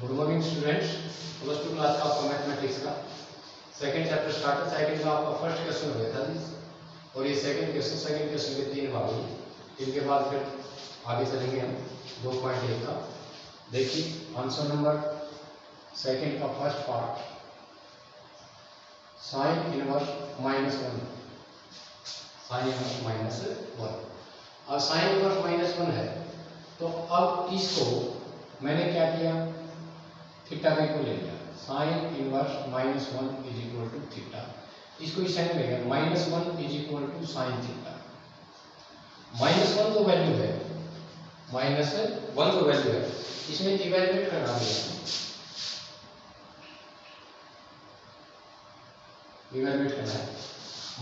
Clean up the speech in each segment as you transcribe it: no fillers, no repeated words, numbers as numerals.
Good morning students, plus two class का आपका mathematics का सेकंड चैप्टर स्टार्ट है। सेकंड में आपका फर्स्ट क्वेश्चन हो गया था जी, और ये सेकंड क्वेश्चन के 3 भाग हैं। इनके बाद फिर आगे चलेंगे हम 2.1 का। देखिए आंसर नंबर सेकंड का first part, sign inverse -1, sign inverse -1। अब साइन इनवर्स -1 है, तो अब इसको मैंने क्या किया, थीटा का इक्वल ले लिया। Sine inverse -1 is equal to theta. इसको इस साइन में लेगा, -1 is equal to sine theta. -1 जो वैल्यू है, -1 जो वैल्यू है, इसमें इवैल्यूएट करना है, इवैल्यूएट करना है।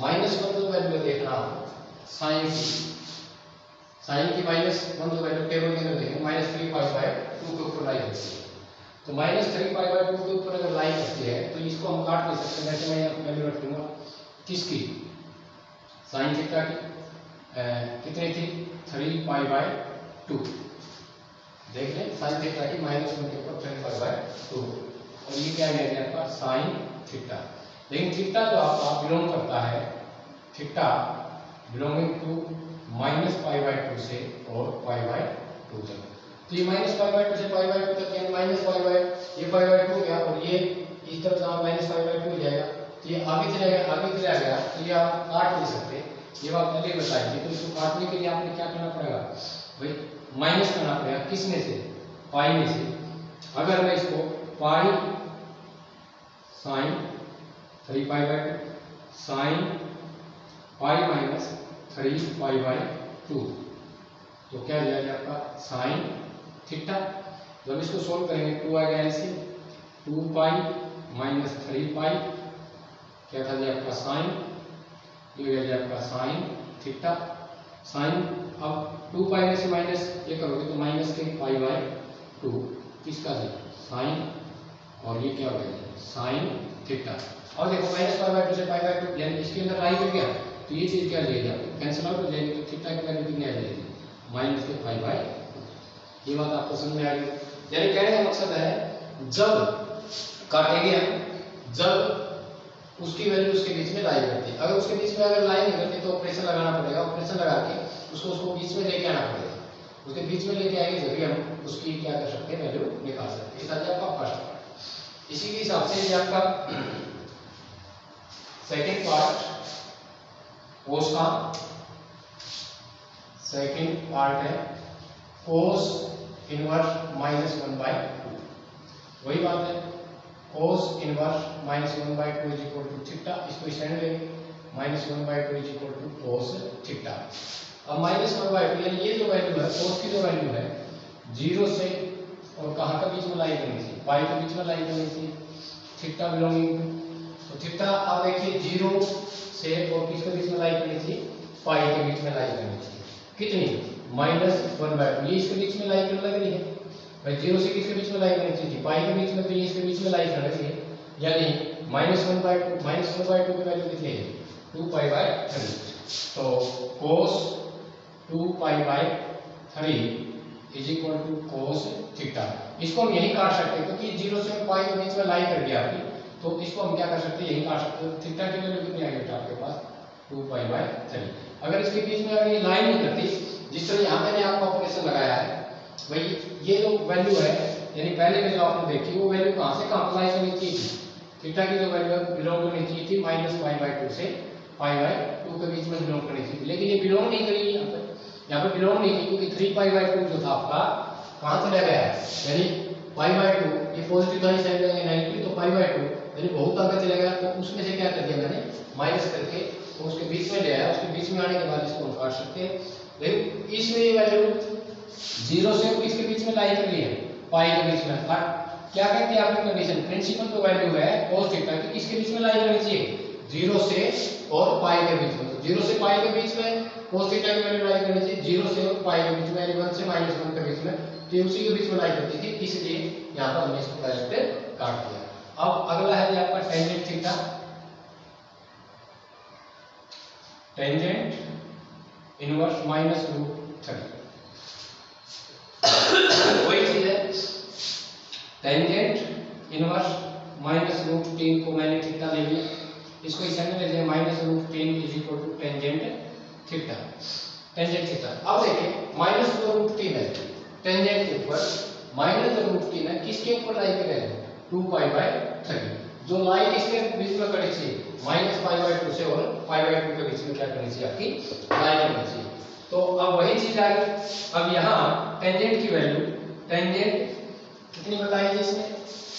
-1 जो वैल्यू देखना हो साइन की, साइन की -1 जो वैल्यू टेबल के अंदर देखें, -3π/2 के ऊपर लाई होती है। तो -3π/2 के ऊपर अगर लाई करती है तो इसको हम काट नहीं सकते। वैसे मैं यहाँ वैल्यू रखूंगा किसकी, साइन थीटा की, कितनी थी 3π/2। देख लें साइन थीटा की -1 के ऊपर 3π/2, और ये क्या गया आपका साइन थीटा। लेकिन थीटा जो आपका बिलोंग करता है, थीटा बिलोंगिंग टू -π/2 से और π/2 तक। तो ये -π/2 से π/2 तक, यानी ये π/2 हो गया, और ये इस तरफ जहाँ -π/2 हो जाएगा, तो ये आगे चला गया, तो ये आप काट नहीं सकते। ये बात पहले बताई थी। तो इसको काटने के लिए आपने क्या करना पड़ेगा भाई, माइनस करना पड़ेगा। किस में से, पाई में से। अगर मैं इसको पाई साइन 3π/2 साइन पाई -3π/2, तो क्या दिया आपका साइन थीटा। जब इसको सोल्व करेंगे 2 आ गया ऐसे, 2π - 3π, क्या था जी आपका साइन, ये हो गया आपका साइन थीटा। साइन अब 2π में से माइनस ये करोगे तो -3π/2 किसका जी, साइन, और ये क्या हो गया साइन थीटा। और देखो -π/2 से π/2, यानी इसके अंदर लाई कर गया, तो ये चीज क्या ले जाएगी, कैंसिल आउट हो जाएगी। तो थीटा की वैल्यू कितनी आ जाएगी, -π/2। ये बात आपको समझ में आ गई। यानी कहने का मकसद है जब काटेंगे हम, जब उसकी वैल्यू उसके बीच में लाई करती है। अगर उसके बीच में अगर लाई नहीं करती तो ऑपरेशन लगाना पड़ेगा, ऑपरेशन लगा के उसको बीच में लेके आना पड़ेगा। उसके बीच में लेके आएंगे जब हम उसकी क्या कर सकते हैं, वैल्यू निकाल सकते हैं। ये आपका फर्स्ट पार्ट। इसी के हिसाब से ये आपका सेकेंड पार्ट, कोस का सेकेंड पार्ट है कोस इनवर्स -1/2। वही बात है, cos inverse -1/2 is equal to theta. इसको स्टैंड लेंगे, -1/2 is equal to cos theta. अब -1/2 यानी ये जो वैल्यू है, कोस की जो वैल्यू है, 0 से और कहाँ के बीच में लाई करनी थी, पाई के बीच में लाई करनी थी, थीटा बिलोंगिंग। तो थीटा आप देखिए 0 से और किसके बीच में लाई करनी थी, पाई के बीच में लाई करनी थी। कितनी, -1/2। ये इसके बीच में लाई करने लग रही है भाई, 0 से किसके बीच में लाई करनी थी, पाई के बीच में, तो ये इसके बीच में लाई करने लगी है। यानी -1/2 की वैल्यू कितनी है, 2π/3। तो cos 2π/3 is equal to cos theta. इसको हम यही काट सकते हैं, क्योंकि 0 से पाई के बीच में लाई कर दिया आपकी, तो इसको हम क्या कर सकते हैं, यही काट सकते हैं। थीटा की वैल्यू कितनी आ गई आपके पास, 2π/3। अगर इसके बीच में अगर ये लाइन नहीं करती, जिस तरह यहाँ मैंने आपको ऑपरेशन लगाया है भाई, ये जो वैल्यू है, यानी पहले में जो आपने देखी वो वैल्यू कहाँ से कहाँ अप्लाई करनी चाहिए थी, थीटा की जो वैल्यू बिलोंग करनी चाहिए थी -π/2 से π/2 के बीच में बिलोंग करनी चाहिए। लेकिन ये बिलोंग नहीं करी, यहाँ पे बिलोंग नहीं की, क्योंकि 3π/2 जो था आपका कहाँ चला गया है, यानी π/2, ये पॉजिटिव था, इस साइड में नेगेटिव, तो π/2 यानी बहुत आगे चला गया। तो उसमें से क्या कर दिया मैंने, माइनस करके तो उसके बीच में ले आया। उसके बीच में आने के बाद इसको हम काट सकते हैं। लेकिन इसमें ये वैल्यू 0 से किसके बीच में लाई कर रही है, पाई के बीच में। क्या कहती है आपकी कंडीशन, प्रिंसिपल जो वैल्यू है cos थीटा की किसके बीच में लाई करनी चाहिए, 0 से और पाई के बीच में। तो 0 से पाई के बीच में cos थीटा की वैल्यू लाई करनी चाहिए 0 से और पाई के बीच में, यानी 1 से -1 के बीच में, तो उसी के बीच में लाई करती थी, इसलिए यहाँ पर हमने इसको डायरेक्ट काट दिया। अब अगला है आपका टेंजेंट थीटा। टेंजेंट इनवर्स -√3 वही चीज है, टेंजेंट इनवर्स माइनस रूट 3 को मैंने थीटा ले लिया, इसको इस एंगल ले लिया minus root 3 is equal to tangent theta, tangent theta. अब देखिए माइनस रूट 3 है टेंजेंट के ऊपर, माइनस रूट 3 है किसके ऊपर लाई करें 2 पाई बाय 3, जो लाइन इसके बीच में कड़ी थी माइनस पाई बाय 2 से और पाई बाय 2 के बीच में क्या करनी चाहिए आपकी लाइन करनी चाहिए। तो अब वही चीज आ गई, अब यहाँ टेंजेंट की वैल्यू, टेंजेंट कितनी बताई है इसमें,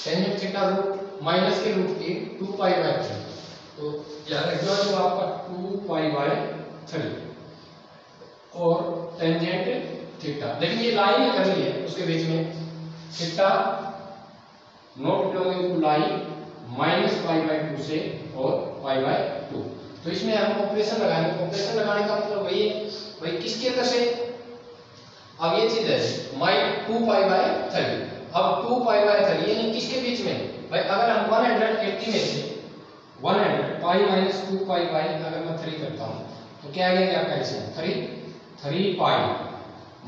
टेंजेंट थीटा रूट माइनस के रूट 3 2 पाई बाय 3, तो याद रखिएगा जो आपका 2 पाई बाय 3 और टेंजेंट थीटा, लेकिन ये लाइन ही करनी है उसके बीच में, theta not belonging to line minus pi by 2 से और पाई बाय 2, तो इसमें हम ऑपरेशन लगाएंगे, ऑपरेशन लगाने का मतलब वही है भाई किसके अंदर से, अब ये चीज है -2 पाई बाय 3, अब 2 पाई बाय 3 यानी किसके बीच में भाई, अगर हम 180 में से 100 पाई माइनस 2 पाई बाय अगर मैं 3 करता हूं तो क्या आ गया आपका इसमें 3 पाई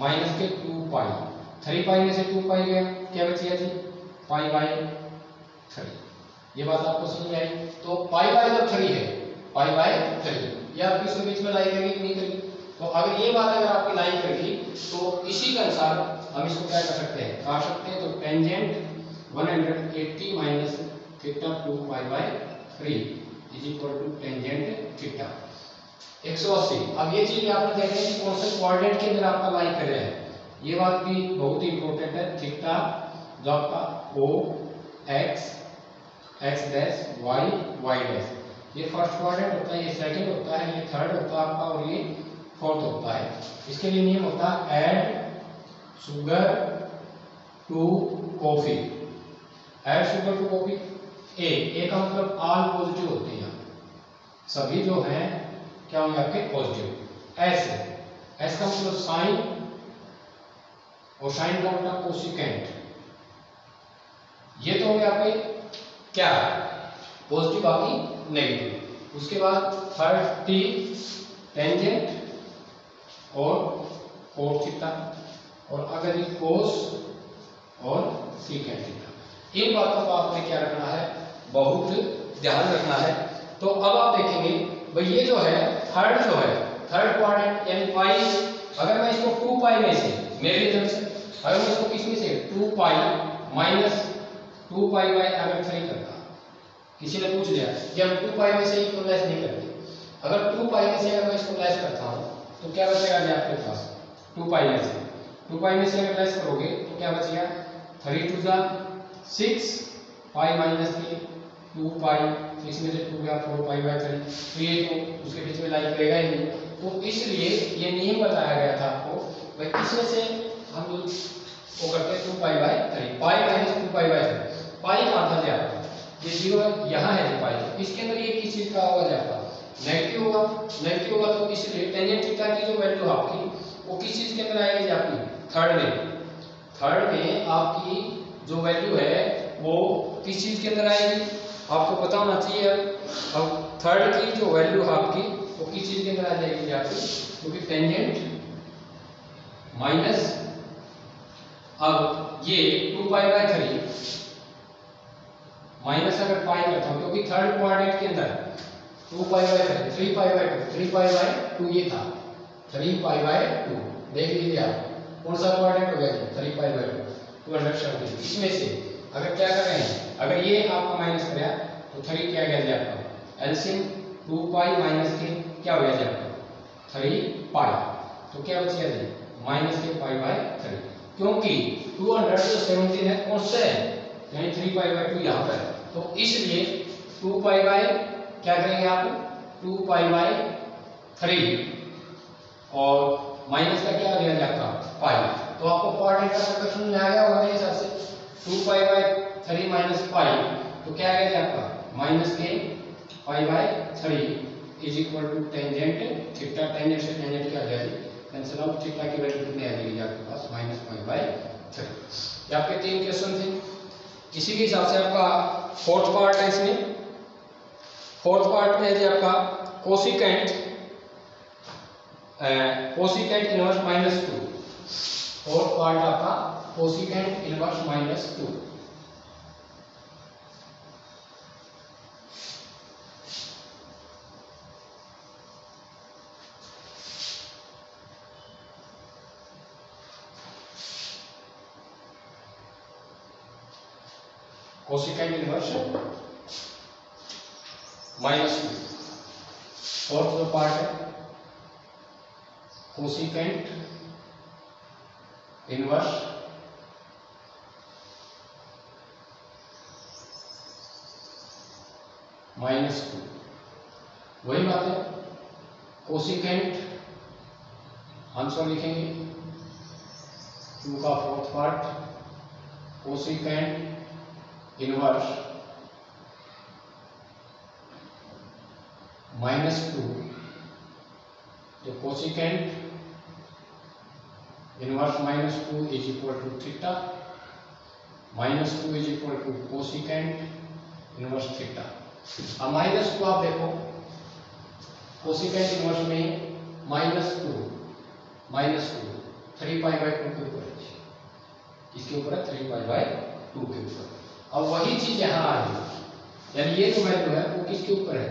माइनस के 2 पाई, 3 पाई में से 2 पाई गया, क्या बचेगा जी पाई बाय 3, ये बात आपको समझ में आई। तो पाई बाय जब 3 है पाई बाय 3, ये आपकी इसके बीच में लाई करेगी कि नहीं करेगी, तो अगर ये बात अगर आपकी लाइन करेगी तो इसी के अनुसार हम इसको क्या कर सकते हैं, काट सकते हैं। तो tangent 180 minus theta 2 pi by 3 is equal to tangent theta 180। अब ये चीज आपने देखा कि कौन से कोऑर्डिनेट के अंदर आपका लाई कर रहा है, ये बात भी बहुत ही इंपॉर्टेंट है। थीटा जो आपका O x x dash y y dash, ये फर्स्ट कोऑर्डिनेट होता है, ये सेकंड होता है, ये थर्ड होता है आपका और ये फोर्थ होता है। इसके लिए नियम होता है add sugar to coffee, add sugar to coffee, A का मतलब ऑल पॉजिटिव होते हैं, सभी जो हैं क्या होंगे आपके पॉजिटिव। एस का मतलब साइन और साइन का मतलब कोसिकेंट, ये तो होंगे आपके क्या पॉजिटिव बाकी नेगेटिव। उसके बाद थर्ड टी टेंजेंट और कोट थीटा, और अगर ये कोस और सीकेंट थीटा, इन बातों को आपने क्या रखना है बहुत ध्यान रखना है। तो अब आप देखेंगे भाई ये जो है थर्ड क्वाड्रेंट यानी पाई, अगर मैं इसको 2 पाई में से मेरे तरफ से अगर मैं इसको किस में से 2 पाई माइनस 2 पाई बाय अगर 3 करता, किसी ने पूछ लिया कि हम 2 पाई में से इसको लेस नहीं करते, अगर 2 पाई में से अगर मैं इसको लेस करता हूं तो क्या बचेगा जी आपके पास 2 पाई में से अगर लेस करोगे तो क्या बचेगा 3 टू जा 6 पाई माइनस के 2 पाई, 6 में से 2 गया 4 पाई बाय 3, तो ये तो उसके बीच में लाई करेगा ही नहीं, तो इसलिए ये नियम बताया गया था आपको भाई इसमें से हम वो करते हैं 2 pi by 3, pi minus 2 pi by 3, पाई कहां था जी आपका ये 0 यहां है जी पाई, इसके अंदर ये किस चीज का होगा जी आपका नेगेटिव होगा, तो इसलिए टेंजेंट थीटा की जो वैल्यू आपकी वो किस चीज के अंदर आएगी जी आपकी थर्ड में आपकी जो वैल्यू है वो किस चीज के अंदर आएगी आपको पता होना चाहिए। अब थर्ड की जो वैल्यू आपकी वो किस चीज के अंदर आ जाएगी आपकी, क्योंकि टेंजेंट माइनस अब ये 2 पाई बाय 3 माइनस अगर पाई करता हूं क्योंकि थर्ड क्वाड्रेंट के अंदर 2 pi by 3 pi by 2 3 pi by 2 ये था 3 पाई बाय 2, देख लीजिए आप कौन सा क्वाड्रेंट हो गया 3 पाई बाय 270। इसमें से अगर क्या कर रहे हैं अगर ये आपका माइनस कर तो 3 क्या गया जी आपका एलसीएम 2 पाई माइनस के क्या हो गया जी आपका 3 पाई, तो क्या बचेगा जी माइनस के पाई बाय 3, क्योंकि 270 है कौन सा है यानी 3 पाई बाय 2 यहाँ पर, तो इसलिए 2 पाई बाय क्या करेंगे आप 2 पाई बाय 3 और माइनस का क्या आ गया आपका पाई, तो आपको कोऑर्डिनेट का सर्कल में आ गया होगा मेरे हिसाब से 2 पाई बाय 3 माइनस पाई, तो क्या आ गया आपका माइनस के pi by 3 is equal to tangent theta, tangent से टेंजेंट क्या आ गया कैंसिल आउट, थीटा की वैल्यू कितनी आ जाएगी आपके पास माइनस पाई बाय 3। ये आपके 3 क्वेश्चन थे। इसी के हिसाब से आपका फोर्थ पार्ट है, इसमें फोर्थ पार्ट में है आपका cosecant inverse minus 2, fourth part आपका cosecant inverse minus 2, cosecant inverse -2। Fourth जो पार्ट है कोसिकेंट इनवर्स -2। वही बात है, कोसिकेंट आंसर लिखेंगे 2 का फोर्थ पार्ट कोसिकेंट इनवर्स -2। तो cosecant inverse -2 is equal to theta, -2 is equal to cosecant inverse theta. अब -2 आप देखो कोसिकेंट इनवर्स में -2 3π/2 के ऊपर है, इसके ऊपर है 3π/2 के ऊपर। अब वही चीज यहाँ आ रही है, यानी ये जो वैल्यू है वो किसके ऊपर है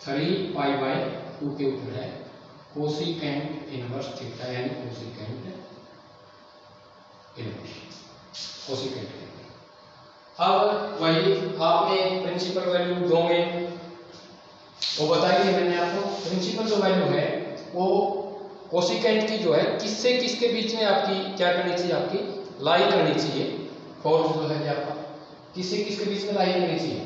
3π/2 के ऊपर है कोसिकेंट इनवर्स थीटा, यानी कोसिकेंट इनवर्स कोसिकेंट। अब वही आपने प्रिंसिपल वैल्यू दोगे वो बताइए, मैंने आपको प्रिंसिपल जो वैल्यू है वो कोसिकेंट की जो है किससे किसके बीच में आपकी क्या करनी चाहिए, आपकी लाई करनी चाहिए। फोर्थ जो है आपका किससे किसके बीच में लाई करनी चाहिए।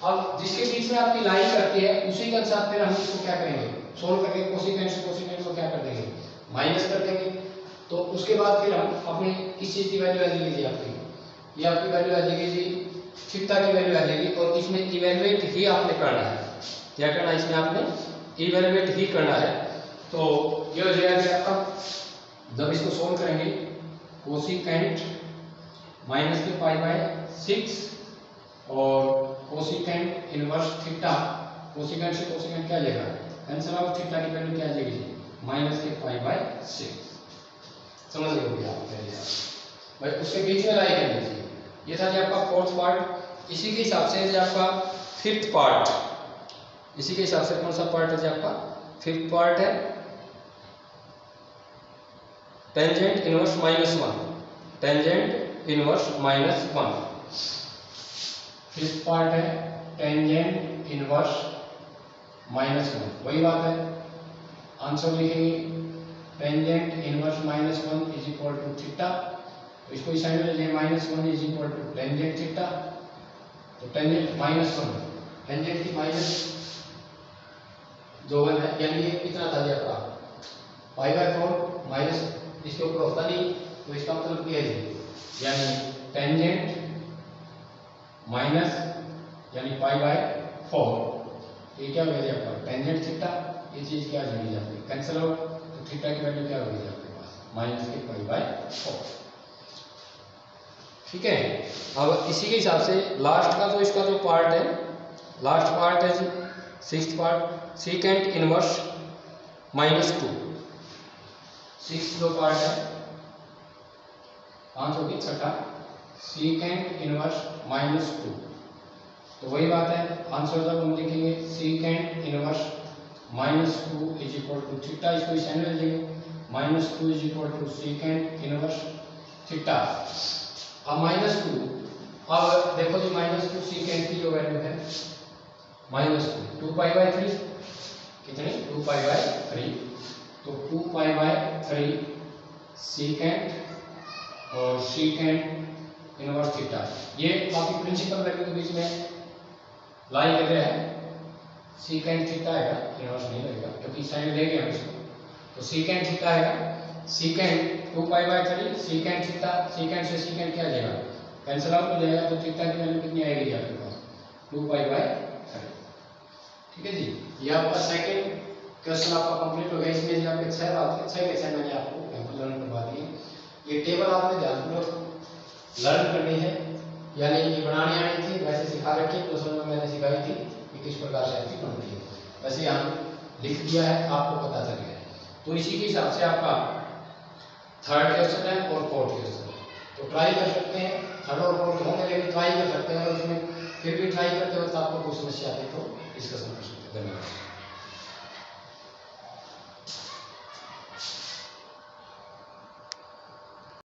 अब जिसके बीच में आपकी लाई करती है उसी के अनुसार फिर हम इसको क्या करेंगे, सोल्व करके कोसिकेंट से कोसिकेंट को क्या कर देंगे, माइनस कर देंगे। तो उसके बाद फिर हम अपनी किस चीज की वैल्यू आ जाएगी आपकी, ये आपकी वैल्यू आ जाएगी जी थीटा की वैल्यू आ जाएगी। और इसमें इवेलुएट ही आपने करना है, क्या करना है इसमें आपने इवेलुएट ही करना है। तो ये हो जाएगा आपका, जब इसको सोल्व करेंगे कोसिकेंट -π/6 और कोसिकेंट इनवर्स थीटा, कोसिकेंट से कोसिकेंट क्या लेगा कैंसिल आउट, थीटा की वैल्यू क्या आ जाएगी -π/6। समझ गए होंगे आप पहले भाई, उसके बीच में लाई करनी चाहिए। ये था जी आपका फोर्थ पार्ट। इसी के हिसाब से जो आपका फिफ्थ पार्ट, इसी के हिसाब से कौन सा पार्ट है जी आपका फिफ्थ पार्ट है tangent inverse -1, tangent inverse -1। Fifth part है टेंजेंट इनवर्स -1। वही बात है, आंसर लिखेंगे tangent inverse -1 is equal to theta. तो इसको इस साइड में ले जाएंगे -1 is equal to tangent theta. तो टेंजेंट -1 टेंजेंट की माइनस जो है यानी ये कितना था जी आपका π/4 माइनस इसके ऊपर होता नहीं, तो इसका मतलब क्या है यानी टेंजेंट माइनस यानी π/4। ये क्या हो गया आपका टेंजेंट थीटा, ये चीज क्या आ जाएगी आपकी कैंसिल आउट। तो थीटा की वैल्यू क्या होगी आपके पास -π/4। ठीक है। अब इसी के हिसाब से लास्ट का जो इसका जो पार्ट है, लास्ट पार्ट है जी sixth part secant inverse -2। Sixth जो पार्ट है आंसर होगी छठा सीकेंट इनवर्स -2। तो वही बात है, आंसर जब हम लिखेंगे secant inverse -2 is equal to theta, इसको इस एंगल ले लेंगे -2 is equal to secant inverse theta. अब -2, अब देखो जी -2 सीकेंट की जो वैल्यू है -2π/3 कितनी 2π/3। तो 2π/3 सीकेंट और सीकेंट इनवर्स थीटा, ये आपकी प्रिंसिपल वैल्यू के बीच में लाई कर रहे हैं। सीकेंट थीटा आएगा, इनवर्स नहीं लगेगा क्योंकि साइन लेंगे हम इसको। तो सीकेंट थीटा आएगा, सीकेंट 2π/3 सीकेंट थीटा, सीकेंट से सीकेंट क्या जाएगा कैंसिल आउट हो जाएगा। तो थीटा की वैल्यू कितनी आएगी आपके पास 2π/3। ठीक है जी, ये आपका सेकंड क्वेश्चन आपका कंप्लीट हो गया। इसमें जी आपके 6 क्वेश्चन मैंने आपको लर्न करवा दिए। ये टेबल आपने ध्यानपूर्वक लर्न करनी है, यानी ये बनानी आनी थी, वैसे सिखा रखी क्वेश्चन में मैंने सिखाई थी कि किस प्रकार से आपकी बनती है, वैसे यहाँ लिख दिया है, आपको पता चल गया है। तो इसी के हिसाब से आपका थर्ड क्वेश्चन है और फोर्थ क्वेश्चन, तो ट्राई कर सकते हैं। थर्ड और फोर्थ होंगे लेकिन ट्राई कर सकते हैं, और उसमें फिर भी ट्राई करते वक्त आपको कोई समस्या आती तो डिस्कशन कर सकते हैं। धन्यवाद।